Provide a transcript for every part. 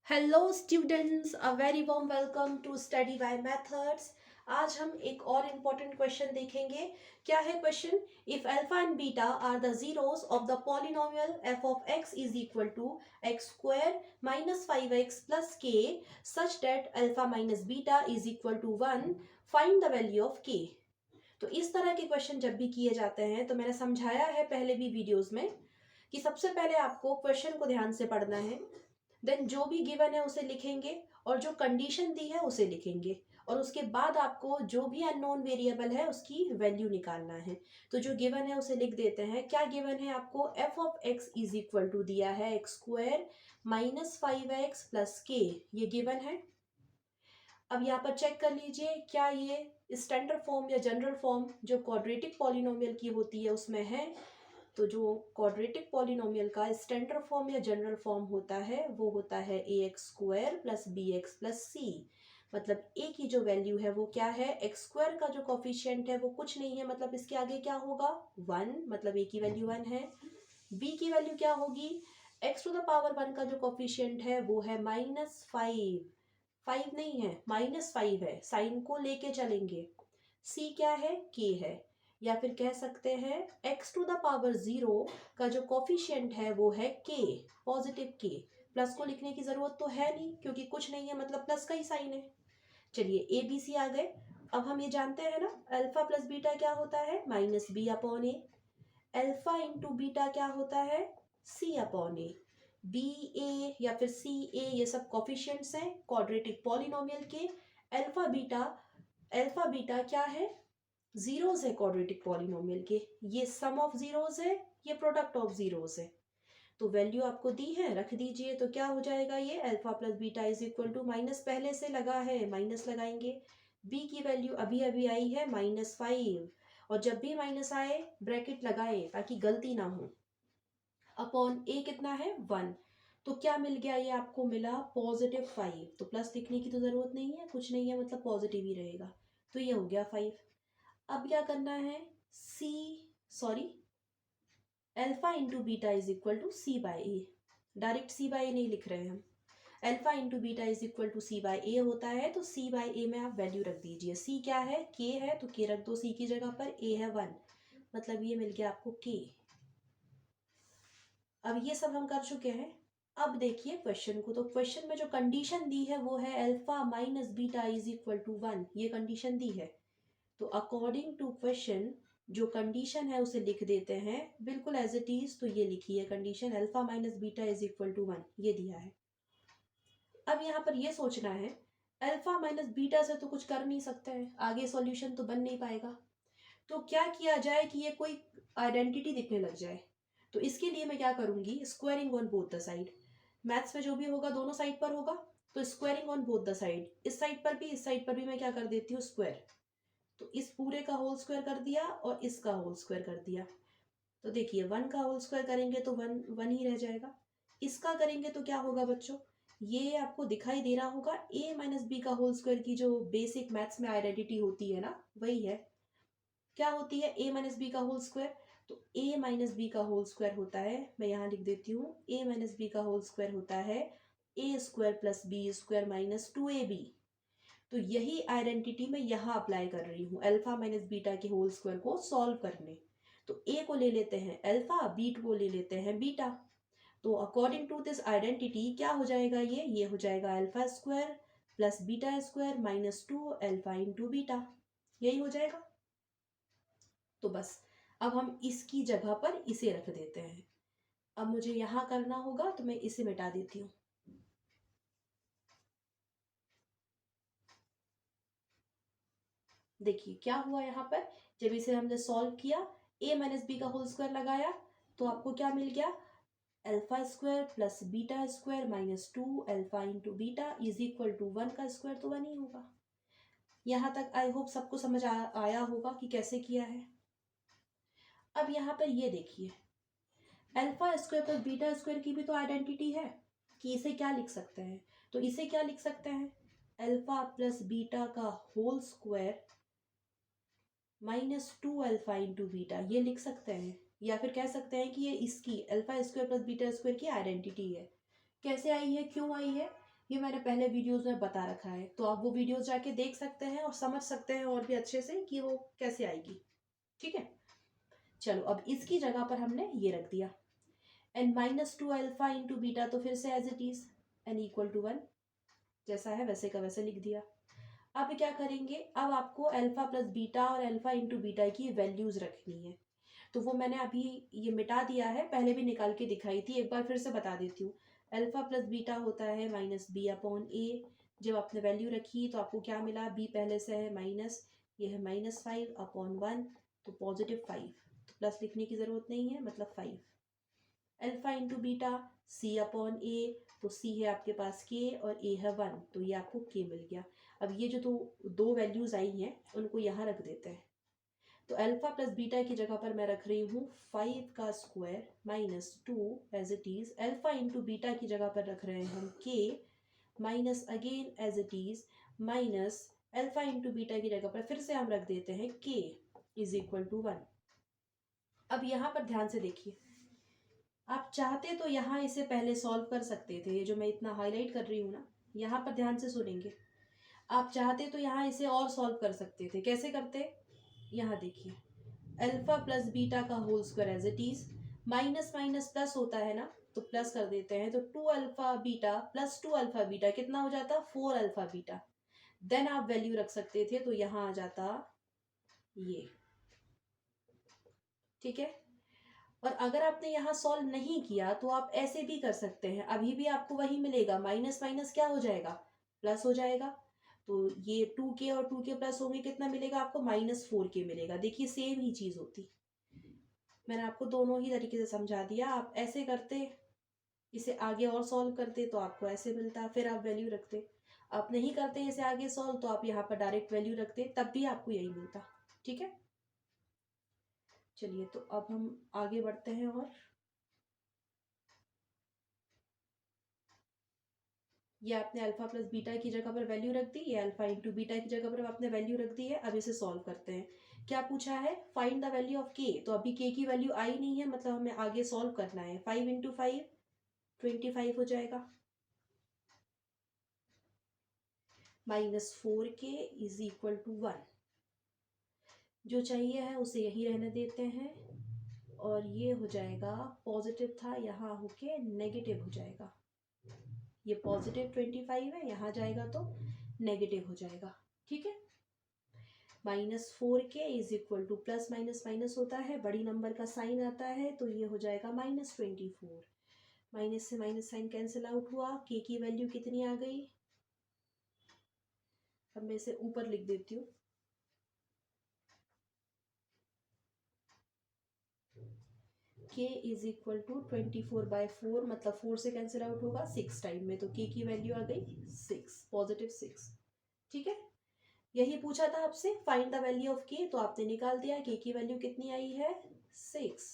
Hello students, a very warm welcome to study by methods. आज हम एक और इम्पोर्टेंट क्वेश्चन देखेंगे। क्या है question? If alpha and beta are the zeros of the polynomial f of x is equal to x square minus 5x plus k such that alpha minus beta is equal to 1, find the value of k. तो इस तरह के question जब भी किए जाते हैं तो मैंने समझाया है पहले भी वीडियोस में कि सबसे पहले आपको क्वेश्चन को ध्यान से पढ़ना है, देन जो भी गिवन है उसे लिखेंगे और जो कंडीशन दी है उसे लिखेंगे और उसके बाद आपको जो भी अननोन वेरिएबल है उसकी वैल्यू निकालना है। तो जो गिवन है उसे लिख देते हैं। क्या गिवन है आपको? F of x is equal to दिया है x square minus 5x plus के, ये गिवन है। अब यहाँ पर चेक कर लीजिए क्या ये स्टैंडर्ड फॉर्म या जनरल फॉर्म जो क्वाड्रेटिक पॉलिनोमियल की होती है उसमें है। तो जो क्वाड्रेटिक पॉलिनोमियल का स्टैंडर्ड फॉर्म या जनरल फॉर्म होता है वो होता है a x square plus b x plus c. मतलब ए की जो वैल्यू है वो क्या है? एक्स स्क्वायर का जो कॉफिशिएंट है वो कुछ नहीं है, मतलब इसके आगे क्या होगा? 1, मतलब ए की वैल्यू 1 है। बी की वैल्यू क्या होगी? एक्स टू द पावर 1 का जो कॉफिशिएंट है वो है -5। 5 नहीं है, -5 है, साइन को लेके चलेंगे। सी क्या है? के है। या फिर कह सकते हैं x टू द पावर 0 का जो कॉफिशिएंट है वो है k, पॉजिटिव k। प्लस को लिखने की जरूरत तो है नहीं क्योंकि कुछ नहीं है, मतलब प्लस का ही साइन है। चलिए ए बी सी आ गए। अब हम ये जानते हैं ना, अल्फा प्लस बीटा क्या होता है? माइनस बी अपॉन ए। अल्फा इंटू बीटा क्या होता है? सी अपॉन ए। बी ए या फिर सी ए ये सब कॉफिशिएंट्स हैं क्वाड्रेटिक पॉलिनोमियल के। अल्फा बीटा, अल्फा बीटा क्या है? जीरोस है क्वाड्रेटिक पॉलिनोमियल के। ये सम ऑफ जीरोस है, ये प्रोडक्ट ऑफ जीरोस है। तो वैल्यू आपको दी है, रख दीजिए। तो क्या हो जाएगा ये? Alpha plus beta is equal to, minus पहले से लगा है, माइनस लगाएंगे। बी की वैल्यू अभी अभी आई है -5, और जब भी माइनस आए ब्रैकेट लगाए ताकि गलती ना हो। अपॉन ए कितना है? 1। तो क्या मिल गया? ये आपको मिला +5। तो प्लस लिखने की तो जरूरत नहीं है, कुछ नहीं है, मतलब पॉजिटिव ही रहेगा। तो ये हो गया 5। अब क्या करना है? C, sorry, alpha into beta is equal to c by a. Direct c by a नहीं लिख रहे हैं हम। Alpha into beta is equal to c by a होता है, तो सी बाय ए में आप वैल्यू रख दीजिए। सी क्या है? के है, तो के रख दो सी की जगह पर। ए है 1, मतलब ये मिल गया आपको के। अब ये सब हम कर चुके हैं। अब देखिए क्वेश्चन को। तो क्वेश्चन में जो कंडीशन दी है वो है alpha minus beta is equal to 1, ये कंडीशन दी है। तो अकॉर्डिंग टू क्वेश्चन जो कंडीशन है उसे लिख देते हैं बिल्कुल एज इट इज। तो ये लिखी है condition, alpha minus beta is equal to 1, ये दिया है। अब यहाँ पर ये सोचना है, अल्फा माइनस बीटा से तो कुछ कर नहीं सकते हैं, आगे सॉल्यूशन तो बन नहीं पाएगा। तो क्या किया जाए कि ये कोई आइडेंटिटी दिखने लग जाए? तो इसके लिए मैं क्या करूंगी? Squaring on both the side. Maths में जो भी होगा दोनों साइड पर होगा, तो squaring on both the side. इस साइड पर भी, इस साइड पर भी मैं क्या कर देती हूँ? स्क्वायर। तो इस पूरे का होल स्क्वायर कर दिया और इसका होल स्क्वायर कर दिया। तो देखिए 1 का होल स्क्वायर करेंगे तो 1 1 ही रह जाएगा। इसका करेंगे तो क्या होगा बच्चों? ये आपको दिखाई दे रहा होगा, a माइनस बी का होल स्क्वायर की जो बेसिक मैथ्स में आइडेंटिटी होती है ना, वही है। क्या होती है? a माइनस बी का होल स्क्वायर। तो a माइनस बी का होल स्क्वायर होता है, मैं यहाँ लिख देती हूँ, a माइनस बी का होल स्क्वायर होता है a square plus b square minus 2ab। तो यही आइडेंटिटी मैं यहाँ अप्लाई कर रही हूँ अल्फा माइनस बीटा के होल स्क्वायर को सॉल्व करने। तो ए को ले लेते हैं अल्फा, बी को ले लेते हैं बीटा। तो अकॉर्डिंग टू दिस आइडेंटिटी क्या हो जाएगा? ये हो जाएगा alpha square plus beta square -2 alpha into beta, यही हो जाएगा। तो बस अब हम इसकी जगह पर इसे रख देते हैं। अब मुझे यहाँ करना होगा तो मैं इसे मिटा देती हूँ। देखिए क्या हुआ यहाँ पर, जब इसे हमने सॉल्व किया, a माइनस बी का होल स्क्वायर लगाया, तो आपको क्या मिल गया? Alpha square plus beta square -2 alpha into beta is equal to 1 का स्क्वायर तो 1 ही होगा। यहाँ तक आई होप सबको समझ आया होगा कि कैसे किया है। अब यहाँ पर ये देखिए, alpha square plus beta square की भी तो आइडेंटिटी है कि इसे क्या लिख सकते हैं? तो इसे क्या लिख सकते हैं? अल्फा प्लस बीटा का whole square -2 alpha into beta, ये लिख सकते हैं। या फिर कह सकते हैं कि ये इसकी alpha square plus beta square की आइडेंटिटी है। कैसे आई है, क्यों आई है? ये मैंने पहले वीडियोस में बता रखा है, तो आप वो वीडियोस जाके देख सकते हैं और समझ सकते हैं और भी अच्छे से कि वो कैसे आएगी। ठीक है, चलो अब इसकी जगह पर हमने ये रख दिया n-2 अल्फा इंटू बीटा, तो फिर से एज इट इज n=1, जैसा है वैसे का वैसे लिख दिया। अब क्या करेंगे, अब आपको अल्फा प्लस बीटा और अल्फा इंटू बीटा की वैल्यूज रखनी है। तो वो मैंने अभी ये मिटा दिया है, पहले भी निकाल के दिखाई थी, एक बार फिर से बता देती हूँ। अल्फा प्लस बीटा होता है -b/a। जब आपने वैल्यू रखी तो आपको क्या मिला, b पहले से है माइनस, ये है -5/1, तो +5, तो प्लस लिखने की ज़रूरत नहीं है, मतलब 5। अल्फा इंटू बीटा c/a, तो c है आपके पास k और a है 1, तो ये आपको k मिल गया। अब ये जो दो वैल्यूज आई हैं उनको यहाँ रख देते हैं। तो अल्फा प्लस बीटा की जगह पर मैं रख रही हूँ 5 का square -2 as it is. Alpha into beta की जगह पर रख रहे हैं हम k minus again as it is minus alpha into beta की जगह पर फिर से हम रख देते हैं k =1। अब यहाँ पर ध्यान से देखिए, आप चाहते तो यहाँ इसे पहले सॉल्व कर सकते थे, ये जो मैं इतना हाईलाइट कर रही हूँ ना, यहाँ पर ध्यान से सुनेंगे। आप चाहते तो यहाँ इसे और सॉल्व कर सकते थे, कैसे करते, यहाँ देखिए, अल्फा प्लस बीटा का whole square as it is, minus minus plus होता है ना, तो प्लस कर देते हैं, तो 2 alpha beta plus 2 alpha beta कितना हो जाता, 4 अल्फा बीटा। देन आप वैल्यू रख सकते थे, तो यहाँ आ जाता ये। ठीक है, और अगर आपने यहाँ सॉल्व नहीं किया तो आप ऐसे भी कर सकते हैं, अभी भी आपको वही मिलेगा, माइनस माइनस क्या हो जाएगा, प्लस हो जाएगा। तो ये 2k और 2k प्लस होंगे, कितना मिलेगा आपको, -4k मिलेगा। देखिए सेम ही चीज होती, मैंने आपको दोनों ही तरीके से समझा दिया। आप ऐसे करते, इसे आगे और सॉल्व करते तो आपको ऐसे मिलता, फिर आप वैल्यू रखते। आप नहीं करते इसे आगे सॉल्व, तो आप यहाँ पर डायरेक्ट वैल्यू रखते, तब भी आपको यही मिलता। ठीक है, चलिए तो अब हम आगे बढ़ते हैं। और ये आपने अल्फा प्लस बीटा की जगह पर वैल्यू रख दी, ये अल्फा इंटू बीटा की जगह पर आपने वैल्यू रख दी है। अब इसे सॉल्व करते हैं। क्या पूछा है, find the value of k, तो अभी के की वैल्यू आई नहीं है, मतलब हमें आगे सॉल्व करना है। 5 इंटू 5 25 हो जाएगा, -4k =1। जो चाहिए है उसे यही रहने देते हैं, और ये हो जाएगा, पॉजिटिव था यहाँ होके नेगेटिव हो जाएगा। ये पॉजिटिव 25 है, यहाँ जाएगा तो नेगेटिव हो जाएगा। ठीक है, -4k = प्लस माइनस माइनस होता है, बड़ी नंबर का साइन आता है, तो ये हो जाएगा -24। माइनस से माइनस साइन कैंसिल आउट हुआ, k की वैल्यू कितनी आ गई, अब मैं इसे ऊपर लिख देती हूँ, k = 24/4, मतलब 4 से कैंसिल आउट होगा 6 टाइम में, तो k की वैल्यू आ गई 6, +6। ठीक है, यही पूछा था आपसे, find the value of k, तो आपने निकाल दिया, k की वैल्यू कितनी आई है, 6।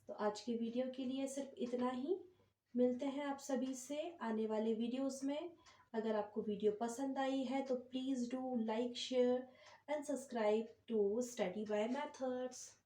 तो आज के वीडियो के लिए सिर्फ इतना ही, मिलते हैं आप सभी से आने वाले वीडियोस में। अगर आपको वीडियो पसंद आई है तो please do like, share and subscribe to study by methods.